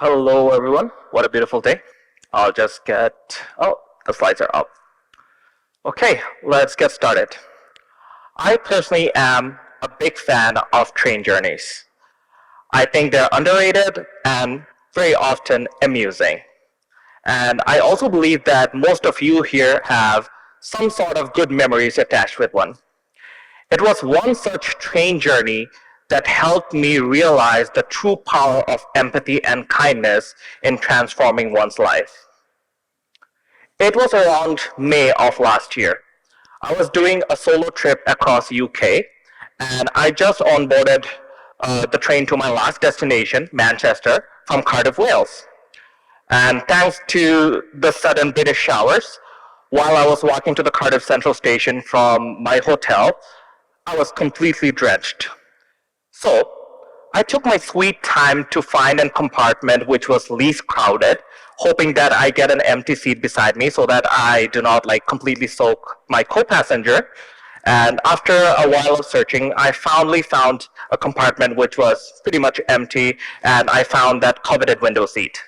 Hello, everyone. What a beautiful day. I'll just get. Oh, the slides are up. Okay, let's get started. I personally am a big fan of train journeys. I think they're underrated and very often amusing. And I also believe that most of you here have some sort of good memories attached with one. It was one such train journey that helped me realize the true power of empathy and kindness in transforming one's life. It was around May of last year. I was doing a solo trip across UK, and I just onboarded the train to my last destination, Manchester, from Cardiff, Wales. And thanks to the sudden British showers, while I was walking to the Cardiff Central Station from my hotel, I was completely drenched. So I took my sweet time to find a compartment which was least crowded, hoping that I get an empty seat beside me so that I do not completely soak my co-passenger. And after a while of searching, I finally found a compartment which was pretty much empty, and I found that coveted window seat.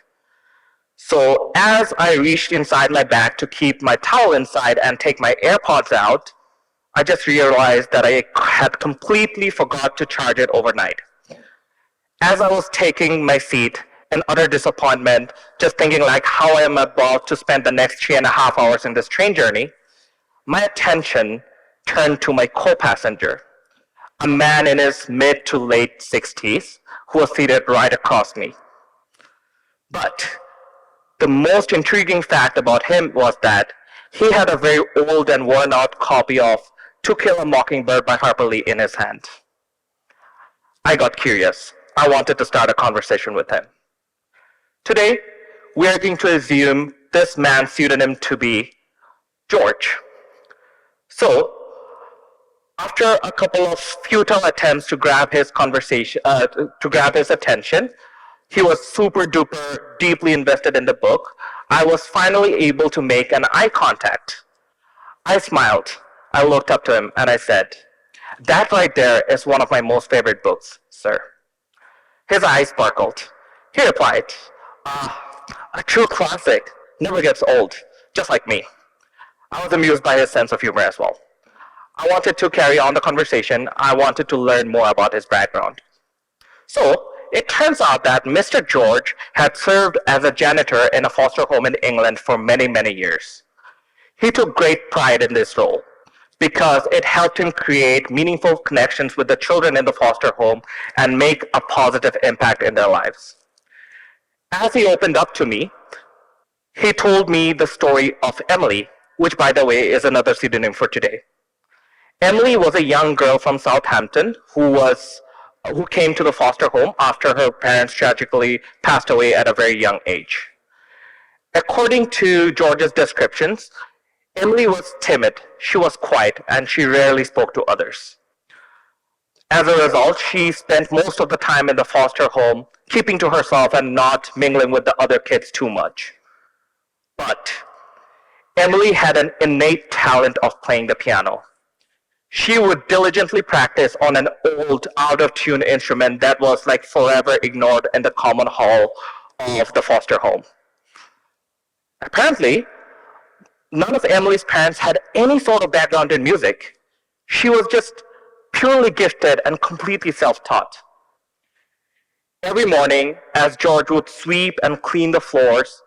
So as I reached inside my bag to keep my towel inside and take my AirPods out, I just realized that I had completely forgot to charge it overnight. As I was taking my seat, in utter disappointment, just thinking how I am about to spend the next 3.5 hours in this train journey, my attention turned to my co-passenger, a man in his mid to late 60s who was seated right across me. But the most intriguing fact about him was that he had a very old and worn out copy of To Kill a Mockingbird by Harper Lee in his hand. I got curious. I wanted to start a conversation with him. Today, we are going to assume this man's pseudonym to be George. So, after a couple of futile attempts to grab his attention, he was super duper deeply invested in the book. I was finally able to make an eye contact. I smiled. I looked up to him and I said, "That right there is one of my most favorite books, sir." His eyes sparkled. He replied, "A true classic, never gets old, just like me." I was amused by his sense of humor as well. I wanted to carry on the conversation. I wanted to learn more about his background. So, it turns out that Mr. George had served as a janitor in a foster home in England for many, many years. He took great pride in this role because it helped him create meaningful connections with the children in the foster home and make a positive impact in their lives. As he opened up to me, he told me the story of Emily, which, by the way, is another pseudonym for today. Emily was a young girl from Southampton who came to the foster home after her parents tragically passed away at a very young age. According to George's descriptions, Emily was timid, she was quiet, and she rarely spoke to others. As a result, she spent most of the time in the foster home, keeping to herself and not mingling with the other kids too much. But Emily had an innate talent of playing the piano. She would diligently practice on an old, out-of-tune instrument that was forever ignored in the common hall of the foster home. Apparently, none of Emily's parents had any sort of background in music. She was just purely gifted and completely self-taught. Every morning, as George would sweep and clean the floors,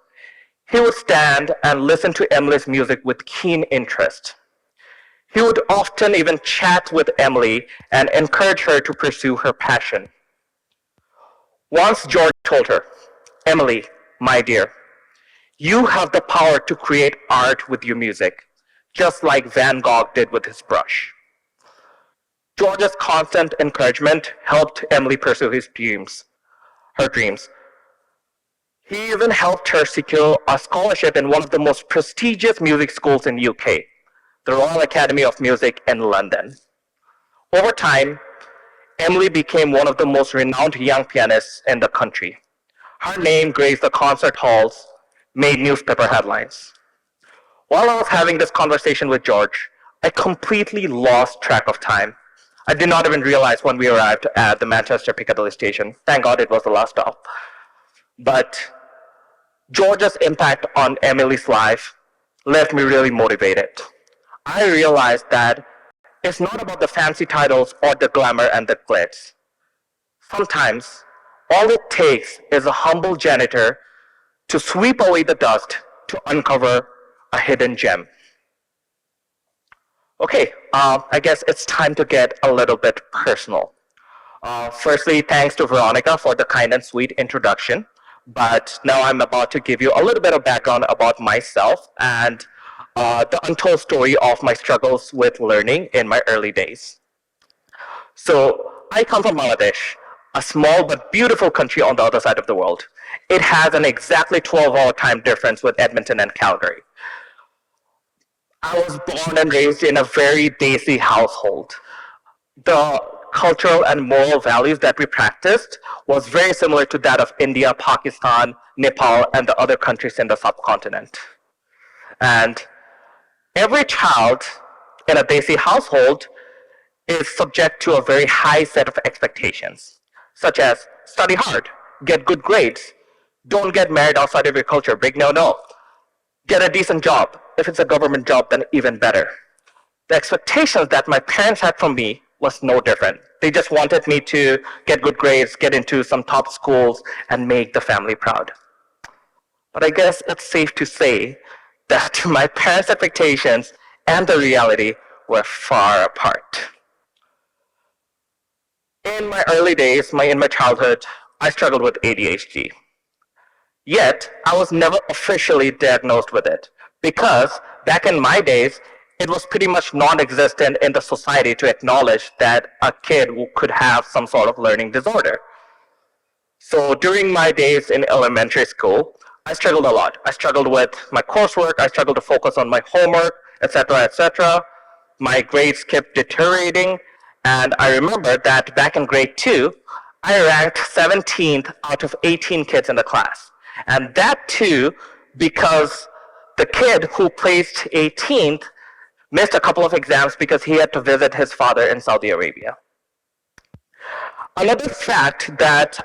he would stand and listen to Emily's music with keen interest. He would often even chat with Emily and encourage her to pursue her passion. Once George told her, "Emily, my dear, you have the power to create art with your music, just like Van Gogh did with his brush." George's constant encouragement helped Emily pursue her dreams. He even helped her secure a scholarship in one of the most prestigious music schools in UK, the Royal Academy of Music in London. Over time, Emily became one of the most renowned young pianists in the country. Her name graced the concert halls, made newspaper headlines. While I was having this conversation with George, I completely lost track of time. I did not even realize when we arrived at the Manchester Piccadilly station. Thank God it was the last stop. But George's impact on Emily's life left me really motivated. I realized that it's not about the fancy titles or the glamour and the glitz. Sometimes, all it takes is a humble janitor to sweep away the dust to uncover a hidden gem. Okay, I guess it's time to get a little bit personal. Firstly, thanks to Veronica for the kind and sweet introduction. But now I'm about to give you a little bit of background about myself and the untold story of my struggles with learning in my early days. So I come from Bangladesh, a small but beautiful country on the other side of the world. It has an exactly 12-hour time difference with Edmonton and Calgary. I was born and raised in a very desi household. The cultural and moral values that we practiced was very similar to that of India, Pakistan, Nepal, and the other countries in the subcontinent. And every child in a desi household is subject to a very high set of expectations, such as study hard, get good grades, don't get married outside of your culture, big no, get a decent job. If it's a government job, then even better. The expectations that my parents had from me was no different. They just wanted me to get good grades, get into some top schools, and make the family proud. But I guess it's safe to say that my parents' expectations and the reality were far apart. In my early days, in my childhood, I struggled with ADHD. Yet, I was never officially diagnosed with it because back in my days, it was pretty much non-existent in the society to acknowledge that a kid could have some sort of learning disorder. So during my days in elementary school, I struggled a lot. I struggled with my coursework, I struggled to focus on my homework, etc., etc. My grades kept deteriorating, and I remember that back in grade 2, I ranked 17th out of 18 kids in the class. And that too, because the kid who placed 18th missed a couple of exams because he had to visit his father in Saudi Arabia. Another fact that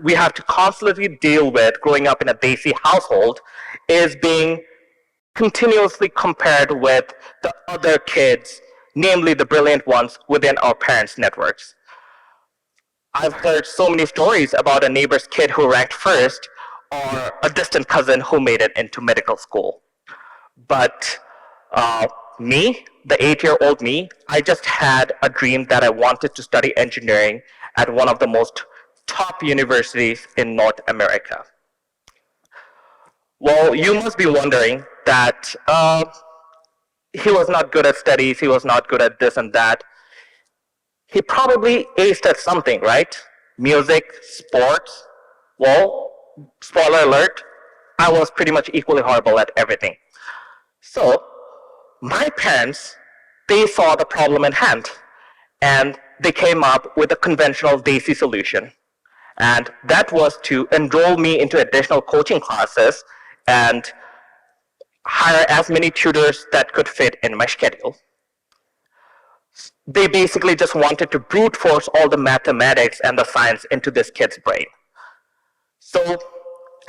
we have to constantly deal with growing up in a Desi household is being continuously compared with the other kids, namely the brilliant ones within our parents' networks. I've heard so many stories about a neighbor's kid who ranked first or a distant cousin who made it into medical school. But me, the 8-year-old me, I just had a dream that I wanted to study engineering at one of the most top universities in North America. Well, you must be wondering that he was not good at studies, he was not good at this and that. He probably aced at something, right? Music, sports. Well, spoiler alert, I was pretty much equally horrible at everything. So, my parents, they saw the problem at hand, and they came up with a conventional Desi solution. And that was to enroll me into additional coaching classes and hire as many tutors that could fit in my schedule. They basically just wanted to brute force all the mathematics and the science into this kid's brain. So,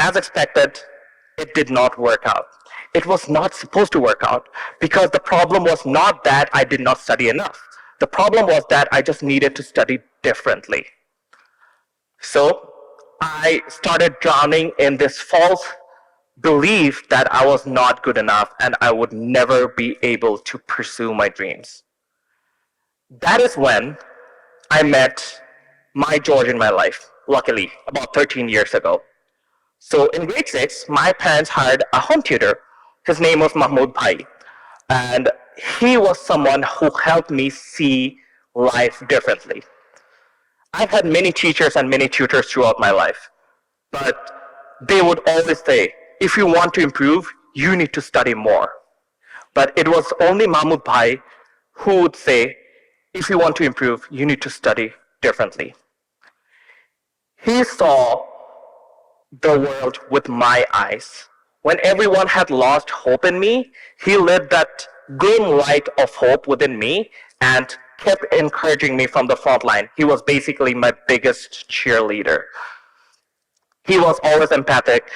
as expected, it did not work out. It was not supposed to work out because the problem was not that I did not study enough. The problem was that I just needed to study differently. So I started drowning in this false belief that I was not good enough and I would never be able to pursue my dreams. That is when I met my George in my life, luckily, about 13 years ago. So in grade 6, my parents hired a home tutor. His name was Mahmoud Bhai. And he was someone who helped me see life differently. I've had many teachers and many tutors throughout my life, but they would always say, if you want to improve, you need to study more. But it was only Mahmoud Bhai who would say, if you want to improve, you need to study differently. He saw the world with my eyes. When everyone had lost hope in me, he lit that gleam light of hope within me and kept encouraging me from the front line. He was basically my biggest cheerleader. He was always empathic,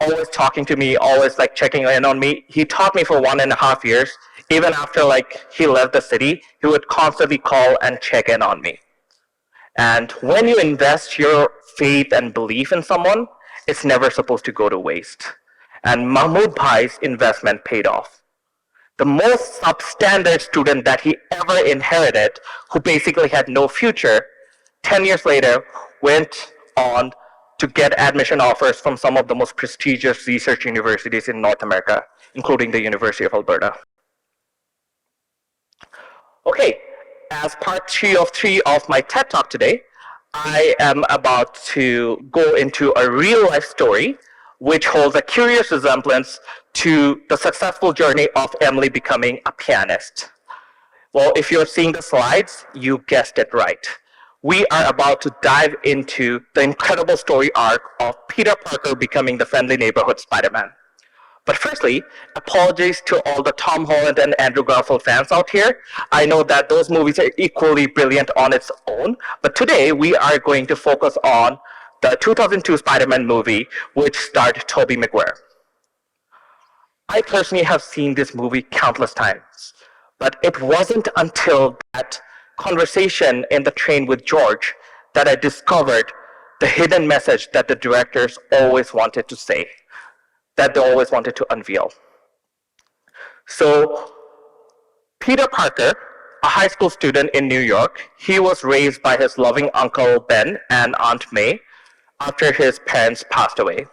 always talking to me, always like checking in on me. He taught me for 1.5 years. Even after like he left the city, he would constantly call and check in on me. And when you invest your faith and belief in someone, it's never supposed to go to waste. And Mahmoud Bhai's investment paid off. The most substandard student that he ever inherited, who basically had no future, 10 years later went on to get admission offers from some of the most prestigious research universities in North America, including the University of Alberta. Okay, as part 3 of my TED Talk today, I am about to go into a real life story which holds a curious resemblance to the successful journey of Emily becoming a pianist. Well, if you're seeing the slides, you guessed it right. We are about to dive into the incredible story arc of Peter Parker becoming the friendly neighborhood Spider-Man. But firstly, apologies to all the Tom Holland and Andrew Garfield fans out here. I know that those movies are equally brilliant on its own, but today we are going to focus on the 2002 Spider-Man movie, which starred Tobey Maguire. I personally have seen this movie countless times, but it wasn't until that conversation in the train with George that I discovered the hidden message that the directors always wanted to say, that they always wanted to unveil. So, Peter Parker, a high school student in New York, he was raised by his loving Uncle Ben and Aunt May after his parents passed away.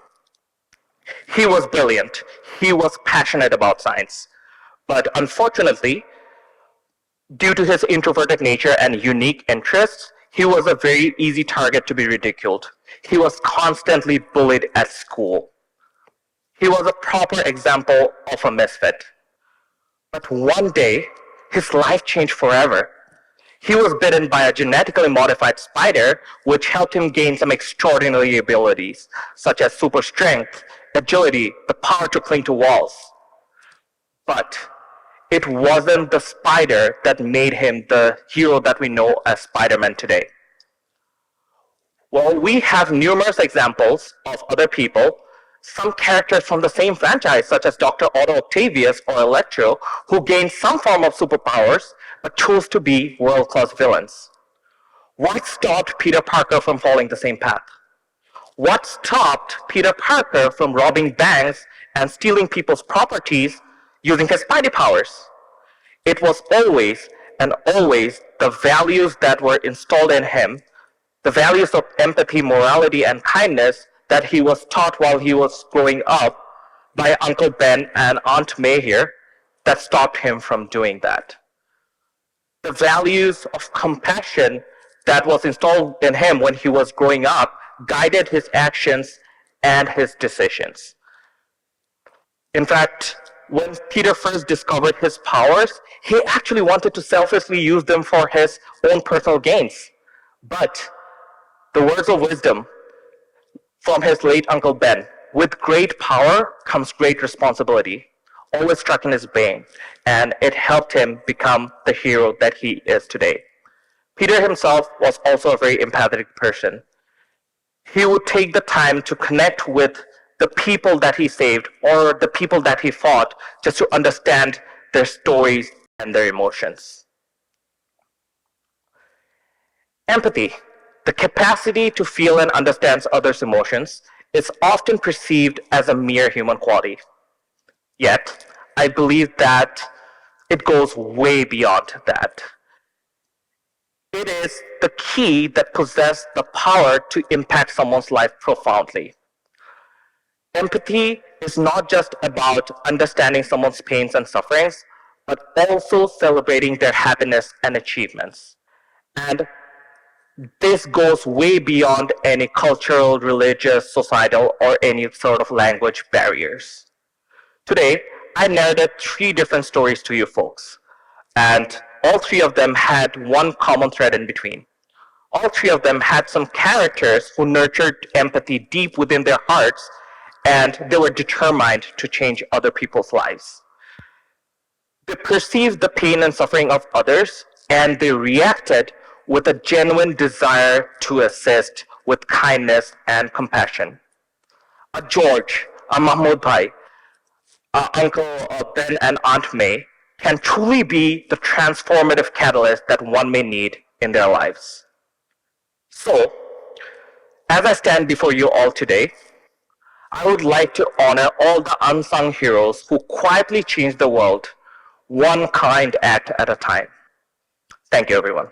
He was brilliant. He was passionate about science. But unfortunately, due to his introverted nature and unique interests, he was a very easy target to be ridiculed. He was constantly bullied at school. He was a proper example of a misfit. But one day, his life changed forever. He was bitten by a genetically modified spider, which helped him gain some extraordinary abilities, such as super strength, agility, the power to cling to walls. But it wasn't the spider that made him the hero that we know as Spider-Man today. Well, we have numerous examples of other people, some characters from the same franchise, such as Dr. Otto Octavius or Electro, who gained some form of superpowers, but chose to be world-class villains. What stopped Peter Parker from following the same path? What stopped Peter Parker from robbing banks and stealing people's properties using his Spidey powers? It was always and always the values that were installed in him, the values of empathy, morality, and kindness that he was taught while he was growing up by Uncle Ben and Aunt May here, that stopped him from doing that. The values of compassion that was installed in him when he was growing up guided his actions and his decisions. In fact, when Peter first discovered his powers, he actually wanted to selfishly use them for his own personal gains. But the words of wisdom from his late Uncle Ben, with great power comes great responsibility, always struck in his brain, and it helped him become the hero that he is today. Peter himself was also a very empathetic person. He would take the time to connect with the people that he saved or the people that he fought just to understand their stories and their emotions. Empathy, the capacity to feel and understand others' emotions, is often perceived as a mere human quality. Yet, I believe that it goes way beyond that. It is the key that possesses the power to impact someone's life profoundly. Empathy is not just about understanding someone's pains and sufferings, but also celebrating their happiness and achievements. And this goes way beyond any cultural, religious, societal, or any sort of language barriers. Today, I narrated 3 different stories to you folks, and all 3 of them had one common thread in between. All 3 of them had some characters who nurtured empathy deep within their hearts, and they were determined to change other people's lives. They perceived the pain and suffering of others, and they reacted with a genuine desire to assist with kindness and compassion. A George, a Mahmoud Bhai, Uncle Ben and Aunt May can truly be the transformative catalyst that one may need in their lives. So, as I stand before you all today, I would like to honor all the unsung heroes who quietly changed the world, one kind act at a time. Thank you, everyone.